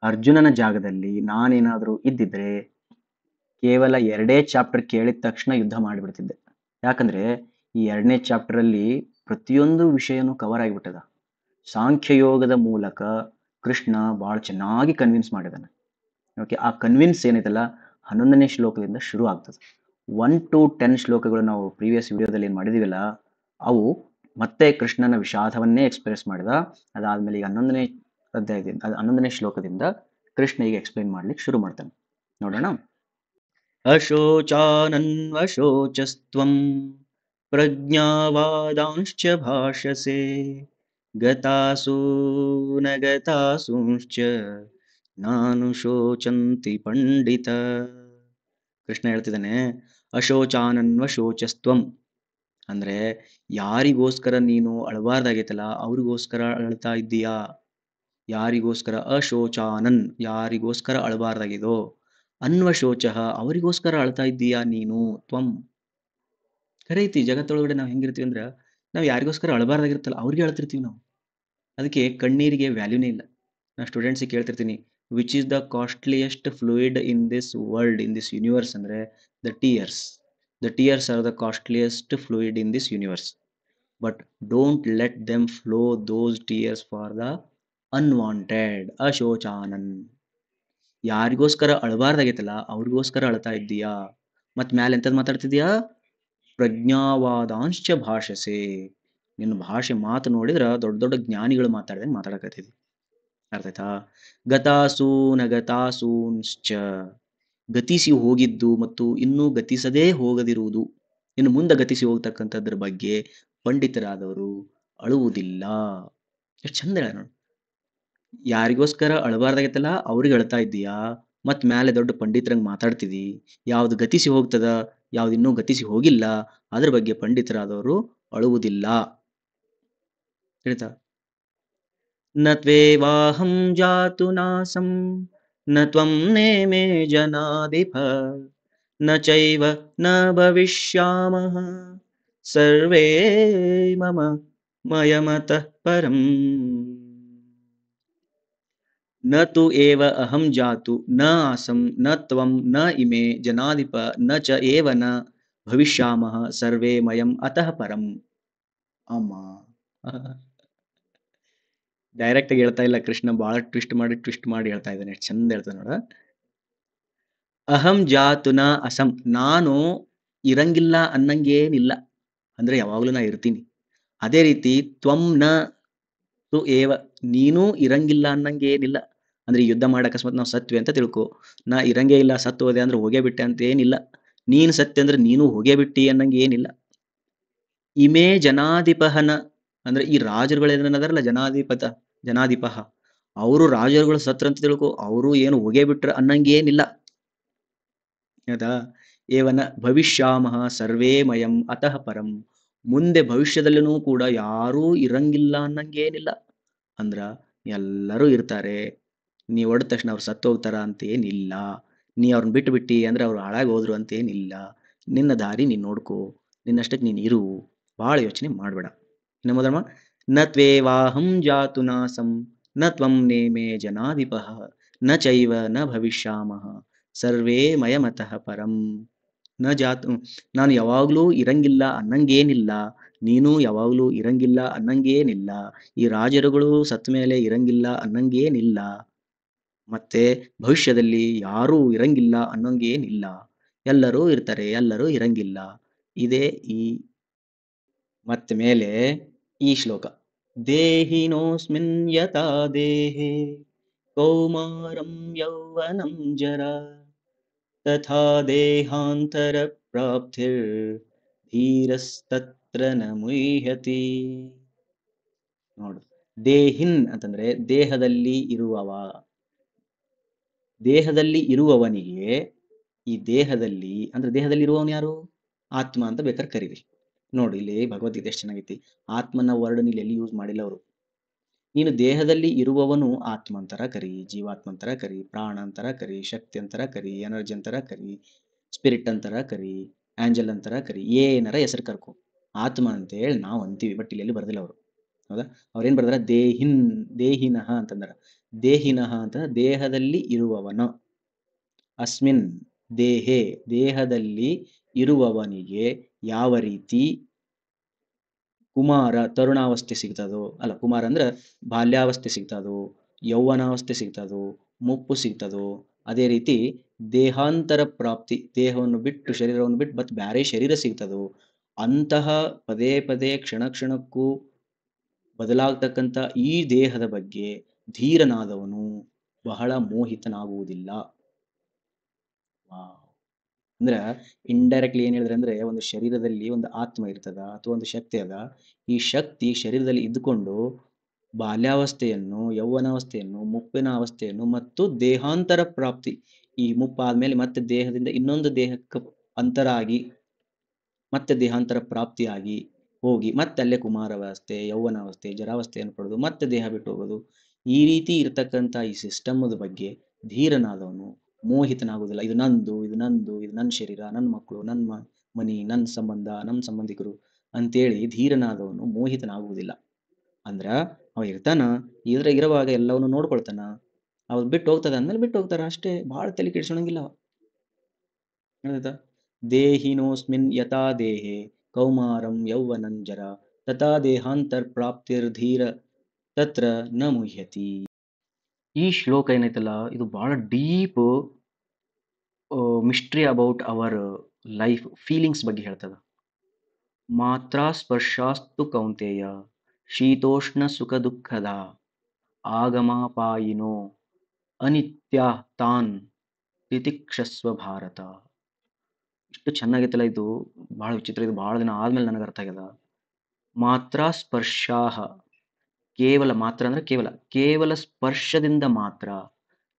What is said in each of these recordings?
ಅರ್ಜುನನ ಜಾಗದಲ್ಲಿ ನಾನೇನಾದರೂ ಇದ್ದಿದ್ರೆ ಕೇವಲ 2 ಚಾಪ್ಟರ್ ಕೇಳಿದ ತಕ್ಷಣ ಯುದ್ಧ ಮಾಡಿಬಿಡ್ತಿದ್ದೆ. ಯಾಕಂದ್ರೆ ಈ 2ನೇ ಚಾಪ್ಟರ್ ಅಲ್ಲಿ ಪ್ರತಿಯೊಂದು ವಿಷಯನೂ ಕವರ್ ಆಗಿಬಿಟ್ಟದ. ಸಾಂಖ್ಯಯೋಗದ ಮೂಲಕ ಕೃಷ್ಣ ಬಹಳ ಚೆನ್ನಾಗಿ ಕನ್ವಿನ್ಸ್ ಮಾಡಿದಾನೆ. ಓಕೆ, ಆ ಕನ್ವಿನ್ಸ್ ಏನೈತಲ್ಲ 11ನೇ ಶ್ಲೋಕದಿಂದ ಶುರು ಆಗ್ತದೆ. 1 to 10 ಶ್ಲೋಕಗಳು ನಾವು ಪ್ರೀವಿಯಸ್ ವಿಡಿಯೋದಲ್ಲಿ ಏನು ಮಾಡಿದೀವಲ್ಲ, ಅವು ಮತ್ತೆ ಕೃಷ್ಣನ ವಿಷಾದವನ್ನೇ ಎಕ್ಸ್ಪ್ರೆಸ್ ಮಾಡಿದ. ಅದಾದ್ಮೇಲೆ ಈಗ 11ನೇ ಅಧ್ಯಾಯದಿಂದ 11ನೇ ಶ್ಲೋಕದಿಂದ ಕೃಷ್ಣ ಈಗ ಎಕ್ಸ್ಪ್ಲೈನ್ ಮಾಡ್ಲಿಕ್ಕೆ ಶುರು ಮಾಡ್ತಾನೆ. ನೋಡೋಣ. ಅಶೋಚಾನನ್ವಶೋಚಸ್ತ್ವಂ ಪ್ರಜ್ಞಾವಾದಾಂಶ್ಚ ಭಾಷಸೆ ಗತಾಸು ನ ಗತಾಸೂಂಶ್ಚ ನಾನು ಶೋಚಂತಿ ಪಂಡಿತ. ಕೃಷ್ಣ ಹೇಳ್ತಿದ್ದಾನೆ, ಅಶೋಚಾನನ್ವಶೋಚಸ್ತ್ವಂ ಅಂದ್ರೆ ಯಾರಿಗೋಸ್ಕರ ನೀನು ಅಳಬಾರ್ದಾಗೈತಲ್ಲ ಅವ್ರಿಗೋಸ್ಕರ ಅಳ್ತಾ ಇದ್ದೀಯಾ. ಯಾರಿಗೋಸ್ಕರ? ಅಶೋಚಾನನ್, ಯಾರಿಗೋಸ್ಕರ ಅಳಬಾರ್ದಾಗಿದೋ. ಅನ್ವಶೋಚ, ಅವರಿಗೋಸ್ಕರ ಅಳ್ತಾ ಇದ್ದೀಯಾ ನೀನು. ತ್ವಂ, ಕರೈತಿ ಜಗತ್ತೊಳಗಡೆ ನಾವು ಹೆಂಗಿರ್ತೀವಿ ಅಂದ್ರೆ, ನಾವು ಯಾರಿಗೋಸ್ಕರ ಅಳಬಾರ್ದಾಗಿರ್ತಲ್ಲ ಅವ್ರಿಗೆ ಅಳ್ತಿರ್ತೀವಿ ನಾವು. ಅದಕ್ಕೆ ಕಣ್ಣೀರಿಗೆ ವ್ಯಾಲ್ಯೂನೇ ಇಲ್ಲ. ನಾನು ಸ್ಟೂಡೆಂಟ್ಸಿಗೆ ಕೇಳ್ತಿರ್ತೀನಿ, which is the costliest fluid in this world, in this universe ಅಂದ್ರೆ the tears. The tears are the costliest fluid in this universe. But don't let them flow those tears for the unwanted. ಅಶೋಚಾನನ್, ಯಾರಿಗೋಸ್ಕರ ಅಳಬಾರ್ದಾಗೈತಲ್ಲ ಅವ್ರಿಗೋಸ್ಕರ ಅಳ್ತಾ ಇದ್ದೀಯಾ. ಮತ್ ಮ್ಯಾಲೆ ಎಂತದ್ ಮಾತಾಡ್ತಿದ್ಯಾ? ಪ್ರಜ್ಞಾವಾದಾಂಶ್ಚ ಭಾಷಸೆ, ನಿನ್ನ ಭಾಷೆ ಮಾತು ನೋಡಿದ್ರ ದೊಡ್ಡ ದೊಡ್ಡ ಜ್ಞಾನಿಗಳು ಮಾತಾಡ್ದಂಗೆ ಮಾತಾಡಕತ್ತಿದ್ವಿ. ಅರ್ಥ ಆಯ್ತಾ? ಗತಾಸು ನ ಗತಾಸೂಂಶ್ಚ, ಗತಿಸಿ ಹೋಗಿದ್ದು ಮತ್ತು ಇನ್ನೂ ಗತಿಸದೇ ಹೋಗದಿರುವುದು, ಇನ್ನು ಮುಂದೆ ಗತಿಸಿ ಹೋಗ್ತಕ್ಕಂಥದ್ರ ಬಗ್ಗೆ ಪಂಡಿತರಾದವರು ಅಳುವುದಿಲ್ಲ. ಎಷ್ಟು ಚಂದ ಹೇಳ ನೋಡಿ. ಯಾರಿಗೋಸ್ಕರ ಅಳಬಾರ್ದಾಗೈತಲ್ಲ ಅವ್ರಿಗೆ ಅಳ್ತಾ ಇದ್ದೀಯಾ, ಮತ್ ಮ್ಯಾಲೆ ದೊಡ್ಡ ಪಂಡಿತರಂಗ್ ಮಾತಾಡ್ತಿದಿ. ಯಾವ್ದು ಗತಿಸಿ ಹೋಗ್ತದ, ಯಾವ್ದು ಇನ್ನೂ ಗತಿಸಿ ಹೋಗಿಲ್ಲ, ಅದ್ರ ಬಗ್ಗೆ ಪಂಡಿತರಾದವರು ಅಳುವುದಿಲ್ಲ. ಹೇಳ್ತಾ, ನ ತ್ವೇವಾಹಂ ಜಾತು ನಾಸಂ ನ ತ್ವಂ ನೇಮೇ ಜನಾಧಿಪ ನ ಚೈವ ನ ಭವಿಷ್ಯಾಮಃ ಸರ್ವೇ ಮಮ ಮಯಮತಃ ಪರಂ. ನ ತು ಏವ ಅಹಂ ಜಾತು ನ ಆಸಂ ನ ತ್ವಂ ನ ಇಮೇ ಜನಾಧಿಪ ನ ಚ ಏವ ನ ಭವಿಷ್ಯಾಮಃ ಸರ್ವೇ ಮಯಂ ಅತಃ ಪರಂ. ಅಮ್ಮ, ಡೈರೆಕ್ಟ್ ಆಗಿ ಹೇಳ್ತಾ ಇಲ್ಲ ಕೃಷ್ಣ, ಬಹಳ ಟ್ವಿಸ್ಟ್ ಮಾಡಿ ಹೇಳ್ತಾ ಇದ್ದಾನೆ. ಎಷ್ಟು ಚಂದ ಹೇಳ್ತಾನೆ ನೋಡ. ಅಹಂ ಜಾತು ನ ಅಸಂ, ನಾನು ಇರಂಗಿಲ್ಲ ಅನ್ನಂಗೇನಿಲ್ಲ, ಅಂದ್ರೆ ಯಾವಾಗ್ಲೂ ನಾ ಇರ್ತೀನಿ. ಅದೇ ರೀತಿ ತ್ವಂ ನ ತು ಏವ, ನೀನೂ ಇರಂಗಿಲ್ಲ ಅನ್ನಂಗೇನಿಲ್ಲ. ಅಂದ್ರೆ ಯುದ್ಧ ಮಾಡಿ ಅಕಸ್ಮಾತ್ ನಾವು ಸತ್ವಿ ಅಂತ ತಿಳ್ಕೊ, ನಾ ಇರಂಗೇ ಇಲ್ಲ, ಸತ್ತು ಹೋದೆ ಅಂದ್ರೆ ಹೋಗೇ ಬಿಟ್ಟೆ ಅಂತ ಏನಿಲ್ಲ. ನೀನ್ ಸತ್ಯ ಅಂದ್ರೆ ನೀನು ಹೋಗೇ ಬಿಟ್ಟಿ ಅನ್ನಂಗೆ ಏನಿಲ್ಲ. ಇಮೇ ಜನಾಧಿಪಹನ, ಅಂದ್ರೆ ಈ ರಾಜರುಗಳು ಏನದಾರಲ್ಲ ಜನಾಧಿಪಹ, ಅವರು ರಾಜರುಗಳು ಸತ್ರ ಅಂತ ತಿಳ್ಕೊ, ಅವರು ಏನು ಹೋಗೇ ಬಿಟ್ರ ಅನ್ನಂಗೆ ಏನಿಲ್ಲ. ಆಯ್ತಾ? ಏವನ ಭವಿಷ್ಯಾಮಹ ಸರ್ವೇ ಮಯಂ ಅತಃ ಪರಂ, ಮುಂದೆ ಭವಿಷ್ಯದಲ್ಲೂ ಕೂಡ ಯಾರೂ ಇರಂಗಿಲ್ಲ ಅನ್ನಂಗೇನಿಲ್ಲ. ಅಂದ್ರ ಎಲ್ಲರೂ ಇರ್ತಾರೆ. ನೀ ಹೊಡೆದ ತಕ್ಷಣ ಅವ್ರು ಸತ್ತು ಹೋಗ್ತಾರ ಅಂತ ಏನಿಲ್ಲ. ನೀ ಅವ್ರನ್ನ ಬಿಟ್ಟು ಬಿಟ್ಟಿ ಅಂದ್ರೆ ಅವ್ರು ಹಾಳಾಗಿ ಹೋದ್ರು ಅಂತ ಏನಿಲ್ಲ. ನಿನ್ನ ದಾರಿ ನೀನ್ ನೋಡ್ಕೋ, ನಿನ್ನಷ್ಟಕ್ಕೆ ನೀನ್ ಇರು, ಬಹಳ ಯೋಚನೆ ಮಾಡ್ಬೇಡ. ಇನ್ನು ಮೊದಲ, ನ ತ್ವೇವಾಹಂ ಜಾತು ನಾಸಂ ನ ತ್ವಂ ನೇಮೇ ಜನಾಧಿಪಃ ನ ಚೈವ ನ ಭವಿಷ್ಯಾಮಃ ಸರ್ವೇ ಮಯಮತಃ ಪರಂ. ನ ಜಾತು, ನಾನು ಯಾವಾಗ್ಲೂ ಇರಂಗಿಲ್ಲ ಅನ್ನಂಗೇನಿಲ್ಲ, ನೀನು ಯಾವಾಗ್ಲೂ ಇರಂಗಿಲ್ಲ ಅನ್ನಂಗೇನಿಲ್ಲ, ಈ ರಾಜರುಗಳು ಸತ್ತ ಮೇಲೆ ಇರಂಗಿಲ್ಲ ಅನ್ನಂಗೇನಿಲ್ಲ, ಮತ್ತೆ ಭವಿಷ್ಯದಲ್ಲಿ ಯಾರೂ ಇರಂಗಿಲ್ಲ ಅನ್ನೋಂಗೇನಿಲ್ಲ. ಎಲ್ಲರೂ ಇರ್ತಾರೆ, ಎಲ್ಲರೂ ಇರಂಗಿಲ್ಲ. ಇದೇ ಈ ಮತ್ತೆ ಮೇಲೆ ಈ ಶ್ಲೋಕ. ದೇಹಿನೋಸ್ಮಿನ್ ಯಥಾ ದೇಹೇ ಕೌಮಾರಂ ಯೌವನಂ ಜರಾ ತಥಾ ದೇಹಾಂತರ ಪ್ರಾಪ್ತಿರ್ ಧೀರಸ್ತತ್ರ ನ ಮುಹ್ಯತಿ. ನೋಡು, ದೇಹಿನ್ ಅಂತಂದ್ರೆ ದೇಹದಲ್ಲಿ ಇರುವವ. ದೇಹದಲ್ಲಿ ಇರುವವನಿಗೆ, ಈ ದೇಹದಲ್ಲಿ ಅಂದ್ರೆ ದೇಹದಲ್ಲಿ ಇರುವವನು ಯಾರು? ಆತ್ಮ ಅಂತ ಬೇಕಾದ್ರೆ ಕರೀರಿ. ನೋಡಿ ಇಲ್ಲಿ ಭಗವದ್ಗೀತೆ ಎಷ್ಟು ಚೆನ್ನಾಗೈತಿ. ಆತ್ಮನ ವರ್ಡ್ ಇಲ್ಲಿ ಎಲ್ಲಿ ಯೂಸ್ ಮಾಡಿಲ್ಲ ಅವರು. ನೀನು ದೇಹದಲ್ಲಿ ಇರುವವನು ಆತ್ಮ ಅಂತರ ಕರಿ, ಜೀವಾತ್ಮ ಅಂತರ ಕರಿ, ಪ್ರಾಣ ಅಂತರ ಕರಿ, ಶಕ್ತಿ ಅಂತರ ಕರಿ, ಎನರ್ಜಿ ಅಂತರ ಕರಿ, ಸ್ಪಿರಿಟ್ ಅಂತರ ಕರಿ, ಆಂಜಲ್ ಅಂತರ ಕರಿ, ಏನಾರ ಹೆಸರು ಕರ್ಕೊ, ಆತ್ಮ ಅಂತ ಹೇಳಿ ನಾವು ಅಂತೀವಿ. ಬಟ್ ಇಲ್ಲಿ ಬರ್ದಿಲ್ಲ ಅವರು. ಹೌದಾ? ಅವ್ರೇನ್ ಬರ್ದಾರ ದೇಹಿನಃ ಅಂತಂದಾರ. ದೇಹಿನಃ ಅಂತ ದೇಹದಲ್ಲಿ ಇರುವವನ. ಅಸ್ಮಿನ್ ದೇಹೆ ದೇಹದಲ್ಲಿ ಇರುವವನಿಗೆ ಯಾವ ರೀತಿ ಕುಮಾರ ತರುಣಾವಸ್ಥೆ ಸಿಗ್ತದೋ, ಅಲ್ಲ ಕುಮಾರ ಅಂದ್ರ ಬಾಲ್ಯಾವಸ್ಥೆ ಸಿಗ್ತದೋ, ಯೌವನಾವಸ್ಥೆ ಸಿಗ್ತದೋ, ಮುಪ್ಪು ಸಿಗ್ತದೋ, ಅದೇ ರೀತಿ ದೇಹಾಂತರ ಪ್ರಾಪ್ತಿ, ದೇಹವನ್ನು ಬಿಟ್ಟು ಶರೀರವನ್ನು ಬಿಟ್ಟು ಮತ್ತೆ ಬ್ಯಾರೆ ಶರೀರ ಸಿಗ್ತದೋ, ಅಂತಹ ಪದೇ ಪದೇ ಕ್ಷಣ ಕ್ಷಣಕ್ಕೂ ಬದಲಾಗ್ತಕ್ಕಂಥ ಈ ದೇಹದ ಬಗ್ಗೆ ಧೀರನಾದವನು ಬಹಳ ಮೋಹಿತನಾಗುವುದಿಲ್ಲ. ವಾವ್! ಅಂದ್ರ ಇಂಡೈರೆಕ್ಟ್ಲಿ ಏನ್ ಹೇಳಿದ್ರೆ ಅಂದ್ರೆ, ಒಂದು ಶರೀರದಲ್ಲಿ ಒಂದು ಆತ್ಮ ಇರ್ತದ ಅಥವಾ ಒಂದು ಶಕ್ತಿ ಅದ. ಈ ಶಕ್ತಿ ಶರೀರದಲ್ಲಿ ಇದ್ದುಕೊಂಡು ಬಾಲ್ಯಾವಸ್ಥೆಯನ್ನು, ಯೌವನಾವಸ್ಥೆಯನ್ನು, ಮುಪ್ಪಿನ ಅವಸ್ಥೆಯನ್ನು ಮತ್ತು ದೇಹಾಂತರ ಪ್ರಾಪ್ತಿ, ಈ ಮುಪ್ಪಾದ್ಮೇಲೆ ಮತ್ತೆ ದೇಹದಿಂದ ಇನ್ನೊಂದು ದೇಹಕ್ಕೆ ಅಂತರ ಆಗಿ ಮತ್ತೆ ದೇಹಾಂತರ ಪ್ರಾಪ್ತಿಯಾಗಿ ಹೋಗಿ ಮತ್ತೆ ಅಲ್ಲೇ ಕುಮಾರಾವಸ್ಥೆ, ಯೌವನಾವಸ್ಥೆ, ಜರಾವಸ್ಥೆಯನ್ನು ಪಡೆದು ಮತ್ತೆ ದೇಹ ಬಿಟ್ಟು ಹೋಗೋದು. ಈ ರೀತಿ ಇರತಕ್ಕಂಥ ಈ ಸಿಸ್ಟಮದ ಬಗ್ಗೆ ಧೀರನಾದವನು ಮೋಹಿತನಾಗುವುದಿಲ್ಲ. ಇದು ನಂದು, ಇದು ನಂದು, ಇದು ನನ್ನ ಶರೀರ, ನನ್ನ ಮಕ್ಕಳು, ನನ್ನ ಮನಿ, ನನ್ನ ಸಂಬಂಧ, ನಮ್ಮ ಸಂಬಂಧಿಕರು ಅಂತೇಳಿ ಧೀರನಾದವನು ಮೋಹಿತನಾಗುವುದಿಲ್ಲ. ಅಂದ್ರ ಅವ ಇರ್ತಾನ, ಇರುವಾಗ ಎಲ್ಲವನ್ನು ನೋಡ್ಕೊಳ್ತಾನ. ಅವ್ರು ಬಿಟ್ಟು ಹೋಗ್ತದ ಅಂದ್ಮೇಲೆ ಬಿಟ್ಟು ಹೋಗ್ತಾರ ಅಷ್ಟೇ, ಬಹಳ ತಲೆ ಕೆಡಿಸ್ಕೊಳಂಗಿಲ್ಲ. ಆಯ್ತಾ? ದೇಹಿನೋಸ್ಮಿನ್ ಯಥಾ ದೇಹೆ ಕೌಮಾರಂ ಯೌವನಂ ಜರಾ ತಥಾ ದೇಹಾಂತರ್ ಪ್ರಾಪ್ತಿರ್ಧೀರ ತತ್ರ ನ ಮುಹ್ಯತಿ. ಈ ಶ್ಲೋಕ ಏನೈತಲ್ಲ, ಇದು ಬಹಳ deep mystery about our life, feelings ಬಗ್ಗೆ ಹೇಳ್ತದ. ಮಾತ್ರ ಸ್ಪರ್ಶಾಸ್ತು ಕೌಂತೆಯ ಶೀತೋಷ್ಣ ಸುಖ ದುಃಖದ ಆಗಮಾಪಾಯಿನೋ ಅನಿತ್ಯ ತಾನ್ ತಿತಿಕ್ಷಸ್ವ ಭಾರತ. ಇಷ್ಟು ಚೆನ್ನಾಗೈತಲ್ಲ ಇದು, ಬಹಳ ವಿಚಿತ್ರ. ಇದು ಬಹಳ ದಿನ ಆದ್ಮೇಲೆ ನನಗೆ ಅರ್ಥ ಆಗ್ಯದ. ಮಾತ್ರ ಸ್ಪರ್ಶಾಹ, ಕೇವಲ ಮಾತ್ರ ಅಂದ್ರೆ ಕೇವಲ, ಕೇವಲ ಸ್ಪರ್ಶದಿಂದ ಮಾತ್ರ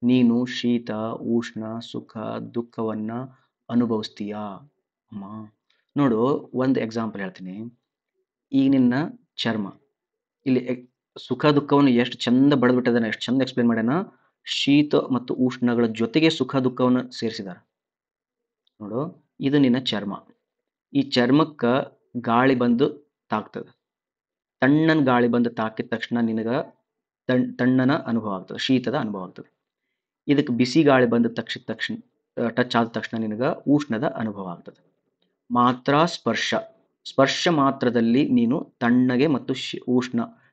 ನೀನು ಶೀತ, ಉಷ್ಣ, ಸುಖ, ದುಃಖವನ್ನ ಅನುಭವಿಸ್ತೀಯಾ. ಅಮ್ಮ ನೋಡು, ಒಂದು ಎಕ್ಸಾಂಪಲ್ ಹೇಳ್ತೀನಿ. ಈಗ ನಿನ್ನ ಚರ್ಮ ಇಲ್ಲಿ ಸುಖ ದುಃಖವನ್ನು ಎಷ್ಟು ಚಂದ ಬಡದ್ಬಿಟ್ಟದನ್ನ, ಎಷ್ಟು ಚಂದ ಎಕ್ಸ್ಪ್ಲೇನ್ ಮಾಡ್ಯಾನ. ಶೀತ ಮತ್ತು ಉಷ್ಣಗಳ ಜೊತೆಗೆ ಸುಖ ದುಃಖವನ್ನು ಸೇರಿಸಿದಾರ. ನೋಡು, ಇದು ನಿನ್ನ ಚರ್ಮ. ಈ ಚರ್ಮಕ್ಕ ಗಾಳಿ ಬಂದು ತಾಕ್ತದ. ತಣ್ಣನ ಗಾಳಿ ಬಂದು ತಾಕಿದ ತಕ್ಷಣ ನಿನಗ ತಣ್ಣನ ಅನುಭವ ಆಗ್ತದೆ, ಶೀತದ ಅನುಭವ ಆಗ್ತದೆ. ಇದಕ್ಕೆ ಬಿಸಿ ಗಾಳಿ ಬಂದ ತಕ್ಷಣ ಟಚ್ ಆದ ತಕ್ಷಣ ನಿನಗ ಉಷ್ಣದ ಅನುಭವ ಆಗ್ತದೆ. ಮಾತ್ರ ಸ್ಪರ್ಶ, ಸ್ಪರ್ಶ ಮಾತ್ರದಲ್ಲಿ ನೀನು ತಣ್ಣಗೆ ಮತ್ತು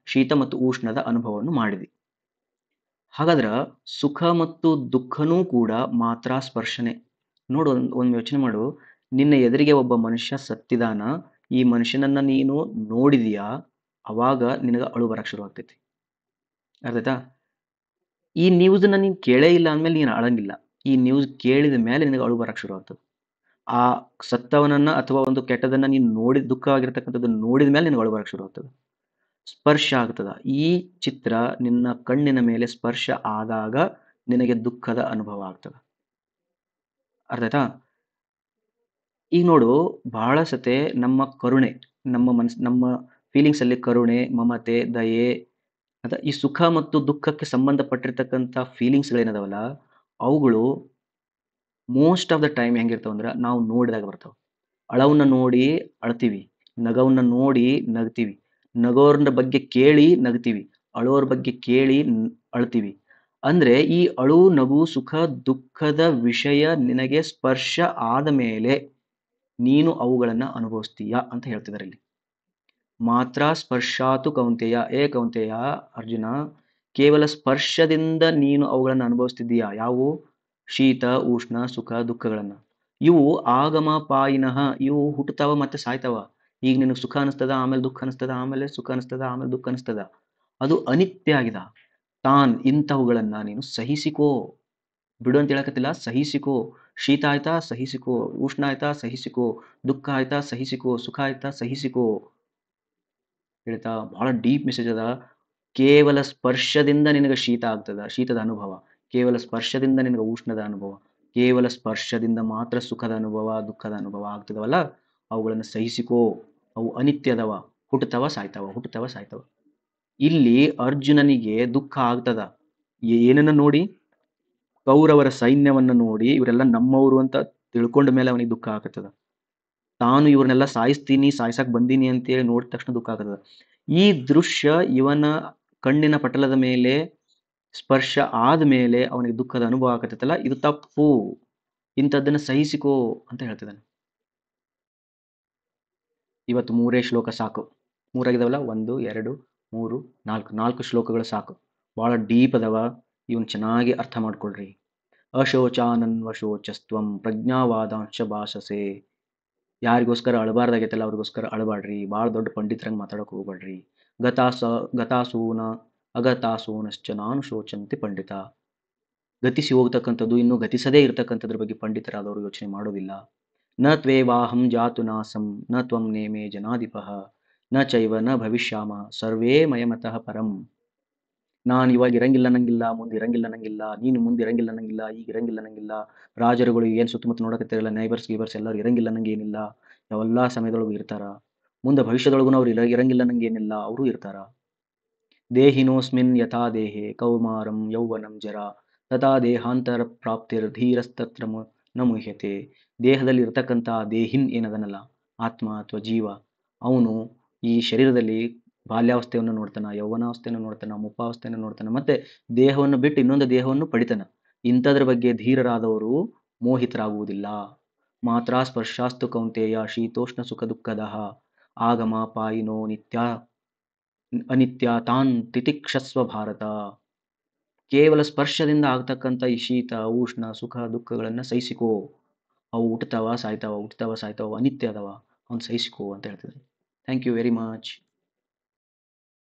ಶೀತ ಮತ್ತು ಉಷ್ಣದ ಅನುಭವವನ್ನು ಮಾಡಿದಿ. ಹಾಗಾದ್ರ ಸುಖ ಮತ್ತು ದುಃಖನೂ ಕೂಡ ಮಾತ್ರ ಸ್ಪರ್ಶನೆ. ನೋಡು, ಒಂದು ಯೋಚನೆ ಮಾಡು. ನಿನ್ನ ಎದುರಿಗೆ ಒಬ್ಬ ಮನುಷ್ಯ ಸತ್ತಿದಾನ, ಈ ಮನುಷ್ಯನನ್ನ ನೀನು ನೋಡಿದೀಯಾ, ಅವಾಗ ನಿನಗ ಅಳು ಬರಕ್ ಶುರು ಆಗ್ತೈತಿ. ಅರ್ಥಾಯ್ತಾ? ಈ ನ್ಯೂಸ್ನ ನೀನ್ ಕೇಳೇ ಇಲ್ಲ ಅಂದ್ಮೇಲೆ ನೀನು ಅಳಂಗಿಲ್ಲ. ಈ ನ್ಯೂಸ್ ಕೇಳಿದ ಮೇಲೆ ನಿನಗೆ ಅಳು ಬರಕ್ ಶುರು ಆಗ್ತದೆ. ಆ ಸತ್ತವನನ್ನ ಅಥವಾ ಒಂದು ಕೆಟ್ಟದನ್ನ ನೀನು ನೋಡಿ, ದುಃಖ ಆಗಿರ್ತಕ್ಕಂಥದ್ದು ನೋಡಿದ ಮೇಲೆ ನಿನಗೆ ಅಳು ಬರಕ್ ಶುರು ಆಗ್ತದೆ. ಸ್ಪರ್ಶ ಆಗ್ತದ. ಈ ಚಿತ್ರ ನಿನ್ನ ಕಣ್ಣಿನ ಮೇಲೆ ಸ್ಪರ್ಶ ಆದಾಗ ನಿನಗೆ ದುಃಖದ ಅನುಭವ ಆಗ್ತದ. ಅರ್ಥಾಯ್ತಾ? ಈಗ ನೋಡು, ಬಹಳ ಸತೆ ನಮ್ಮ ಕರುಣೆ, ನಮ್ಮ ಫೀಲಿಂಗ್ಸ್ ಅಲ್ಲಿ ಕರುಣೆ, ಮಮತೆ, ದಯೆ, ಅಥವಾ ಈ ಸುಖ ಮತ್ತು ದುಃಖಕ್ಕೆ ಸಂಬಂಧಪಟ್ಟಿರ್ತಕ್ಕಂಥ ಫೀಲಿಂಗ್ಸ್ಗಳೇನದಾವಲ್ಲ, ಅವುಗಳು ಮೋಸ್ಟ್ ಆಫ್ ದ ಟೈಮ್ ಹೆಂಗಿರ್ತಾವ ಅಂದ್ರೆ ನಾವು ನೋಡಿದಾಗ ಬರ್ತಾವ. ಅಳವನ್ನ ನೋಡಿ ಅಳ್ತೀವಿ, ನಗವನ್ನ ನೋಡಿ ನಗ್ತೀವಿ, ನಗೋರ್ನ ಬಗ್ಗೆ ಕೇಳಿ ನಗ್ತೀವಿ, ಅಳೋರ್ ಬಗ್ಗೆ ಕೇಳಿ ಅಳ್ತೀವಿ. ಅಂದ್ರೆ ಈ ಅಳು, ನಗು, ಸುಖ, ದುಃಖದ ವಿಷಯ ನಿನಗೆ ಸ್ಪರ್ಶ ಆದ ಮೇಲೆ ನೀನು ಅವುಗಳನ್ನ ಅನುಭವಿಸ್ತೀಯಾ ಅಂತ ಹೇಳ್ತಿದ್ದಾರೆ ಇಲ್ಲಿ. ಮಾತ್ರ ಸ್ಪರ್ಶಾತು ಕೌಂತೆಯ, ಕೌಂತೆಯ ಅರ್ಜುನ, ಕೇವಲ ಸ್ಪರ್ಶದಿಂದ ನೀನು ಅವುಗಳನ್ನ ಅನುಭವಿಸ್ತಿದ್ದೀಯಾ. ಯಾವುವು? ಶೀತ, ಉಷ್ಣ, ಸುಖ, ದುಃಖಗಳನ್ನ. ಇವು ಆಗಮಪಾಯಿನಃ, ಇವು ಹುಟ್ಟುತ್ತಾವ ಮತ್ತೆ ಸಾಯ್ತಾವ. ಈಗ ನಿನಗೆ ಸುಖ ಅನಿಸ್ತದ, ಆಮೇಲೆ ದುಃಖ ಅನಿಸ್ತದ, ಆಮೇಲೆ ಸುಖ ಅನಿಸ್ತದ, ಆಮೇಲೆ ದುಃಖ ಅನಿಸ್ತದ. ಅದು ಅನಿತ್ಯ ಆಗಿದ. ಇಂಥವುಗಳನ್ನ ನೀನು ಸಹಿಸಿಕೋ. ಬಿಡು ಅಂತ ಹೇಳಕತ್ತಿಲ್ಲ, ಸಹಿಸಿಕೋ. ಶೀತ ಆಯ್ತಾ ಸಹಿಸಿಕೋ, ಉಷ್ಣ ಆಯ್ತಾ ಸಹಿಸಿಕೋ, ದುಃಖ ಆಯ್ತಾ ಸಹಿಸಿಕೋ, ಸುಖ ಆಯ್ತಾ ಸಹಿಸಿಕೋ. ಹೇಳ್ತಾ ಬಹಳ ಡೀಪ್ ಮೆಸೇಜ್ ಅದ. ಕೇವಲ ಸ್ಪರ್ಶದಿಂದ ನಿನಗೆ ಶೀತ ಆಗ್ತದ, ಶೀತದ ಅನುಭವ. ಕೇವಲ ಸ್ಪರ್ಶದಿಂದ ನಿನಗೆ ಉಷ್ಣದ ಅನುಭವ. ಕೇವಲ ಸ್ಪರ್ಶದಿಂದ ಮಾತ್ರ ಸುಖದ ಅನುಭವ, ದುಃಖದ ಅನುಭವ ಆಗ್ತದವಲ್ಲ, ಅವುಗಳನ್ನು ಸಹಿಸಿಕೋ. ಅವು ಅನಿತ್ಯದವ, ಹುಟ್ಟುತ್ತವ ಸಾಯ್ತವ, ಹುಟ್ಟುತ್ತವ ಸಾಯ್ತವ. ಇಲ್ಲಿ ಅರ್ಜುನನಿಗೆ ದುಃಖ ಆಗ್ತದ. ಏನನ್ನ ನೋಡಿ? ಕೌರವರ ಸೈನ್ಯವನ್ನ ನೋಡಿ, ಇವರೆಲ್ಲ ನಮ್ಮವರು ಅಂತ ತಿಳ್ಕೊಂಡ ಮೇಲೆ ಅವನಿಗೆ ದುಃಖ ಆಗ್ತದ. ತಾನು ಇವ್ರನ್ನೆಲ್ಲ ಸಾಯಿಸ್ತೀನಿ, ಸಾಯ್ಸಕ್ ಬಂದೀನಿ ಅಂತೇಳಿ ನೋಡಿದ ತಕ್ಷಣ ದುಃಖ ಆಗ್ತದ. ಈ ದೃಶ್ಯ ಇವನ ಕಣ್ಣಿನ ಪಟಲದ ಮೇಲೆ ಸ್ಪರ್ಶ ಆದ್ಮೇಲೆ ಅವನಿಗೆ ದುಃಖದ ಅನುಭವ ಆಗತ್ತಲ್ಲ, ಇದು ತಪ್ಪು, ಇಂಥದ್ದನ್ನ ಸಹಿಸಿಕೋ ಅಂತ ಹೇಳ್ತಿದ್ದಾನೆ. ಇವತ್ತು 3 ಶ್ಲೋಕ ಸಾಕು. 3 ಆಗಿದಾವಲ್ಲ, 1 2 3 4 ಶ್ಲೋಕಗಳು ಸಾಕು. ಬಹಳ ಡೀಪ್ ಅದಾವ, ಇವನ್ ಚೆನ್ನಾಗಿ ಅರ್ಥ ಮಾಡ್ಕೊಳ್ರಿ. ಅಶೋಚಾನನ್ವಶೋಚಸ್ತ್ವಂ ಪ್ರಜ್ಞಾವಾದಾಂಶ ಭಾಷಸೆ. ಯಾರಿಗೋಸ್ಕರ ಅಳಬಾರ್ದಾಗೈತಲ್ಲ ಅವ್ರಿಗೋಸ್ಕರ ಅಳಬಾಡ್ರಿ, ಭಾಳ ದೊಡ್ಡ ಪಂಡಿತರಂಗೆ ಮಾತಾಡೋಕೆ ಹೋಗ್ಬೇಡ್ರಿ. ಗತಾಸೂನ ಅಗತಾಸೂನಶ್ಚ ನಾನು ಶೋಚಂತಿ ಪಂಡಿತ. ಗತಿಸಿ ಹೋಗ್ತಕ್ಕಂಥದ್ದು ಇನ್ನೂ ಗತಿಸದೇ ಇರತಕ್ಕಂಥದ್ರ ಬಗ್ಗೆ ಪಂಡಿತರಾದವರು ಯೋಚನೆ ಮಾಡೋದಿಲ್ಲ. ನ ತ್ವೇವಾಹಂ ಜಾತು ನಾಸಂ ನ ತ್ವಂ ನೇಮೇ ಜನಾಧಿಪಃ ನ ಚೈವ ನ ಭವಿಷ್ಯಾಮ ಸರ್ವೇ ಮಯಮತಃ ಪರಂ. ನಾನು ಇವಾಗ ಇರಂಗಿಲ್ಲ ನಂಗಿಲ್ಲ, ಮುಂದೆ ಇರಂಗಿಲ್ಲ ನಂಗಿಲ್ಲ, ನೀನು ಮುಂದೆ ಇರಂಗಿಲ್ಲ ನಂಗಿಲ್ಲ, ಈಗ ಇರಂಗಿಲ್ಲ ನಂಗಿಲ್ಲ, ರಾಜರುಗಳು ಏನು ಸುತ್ತಮುತ್ತ ನೋಡಕತ್ತಿರಲ್ಲ, ನೈಬರ್ಸ್ ಗೀಬರ್ಸ್ ಎಲ್ಲರೂ ಇರಂಗಿಲ್ಲ ನಂಗೆ ಏನಿಲ್ಲ, ಯಾವೆಲ್ಲ ಸಮಯದೊಳಗೂ ಇರ್ತಾರ, ಮುಂದೆ ಭವಿಷ್ಯದೊಳಗೂ ಅವ್ರು ಇರಂಗಿಲ್ಲ ನಂಗೆ ಏನಿಲ್ಲ, ಅವರು ಇರ್ತಾರ. ದೇಹಿನೋಸ್ಮಿನ್ ಯಥಾ ದೇಹೆ ಕೌಮಾರಂ ಯೌವನಂ ಜರ ತಥಾ ದೇಹಾಂತರ ಪ್ರಾಪ್ತಿರ್ ಧೀರಸ್ತತ್ರ ನ ಮುಹ್ಯತೆ. ದೇಹದಲ್ಲಿ ಇರ್ತಕ್ಕಂಥ ದೇಹಿನ್ ಏನದನಲ್ಲ, ಆತ್ಮ ಅಥವಾ ಜೀವ, ಅವನು ಈ ಶರೀರದಲ್ಲಿ ಬಾಲ್ಯಾವಸ್ಥೆಯನ್ನು ನೋಡ್ತಾನ, ಯೌವನಾವಸ್ಥೆಯನ್ನು ನೋಡ್ತಾನ, ಮುಪ್ಪಾವಸ್ಥೆಯನ್ನು ನೋಡ್ತಾನ, ಮತ್ತೆ ದೇಹವನ್ನು ಬಿಟ್ಟು ಇನ್ನೊಂದು ದೇಹವನ್ನು ಪಡಿತಾನ. ಇಂಥದ್ರ ಬಗ್ಗೆ ಧೀರರಾದವರು ಮೋಹಿತರಾಗುವುದಿಲ್ಲ. ಮಾತ್ರ ಸ್ಪರ್ಶಾಸ್ತು ಕೌಂತೆಯ ಶೀತೋಷ್ಣ ಸುಖ ದುಃಖದಃ ಆಗಮ ಪಾಯಿನೋ ನಿತ್ಯ ಅನಿತ್ಯ ತಾನ್ ತಿತಿಕ್ಷಸ್ವ ಭಾರತ. ಕೇವಲ ಸ್ಪರ್ಶದಿಂದ ಆಗ್ತಕ್ಕಂಥ ಈ ಶೀತ ಉಷ್ಣ ಸುಖ ದುಃಖಗಳನ್ನ ಸಹಿಸಿಕೋ. ಅವು ಹುಟ್ಟತಾವ ಸಾಯ್ತಾವ, ಹುಟ್ಟತಾವ ಸಾಯ್ತಾವ, ಅನಿತ್ಯ ಅದಾವ, ಅವ್ನು ಸಹಿಸಿಕೋ ಅಂತ ಹೇಳ್ತಿದ್ರು. Thank you very much.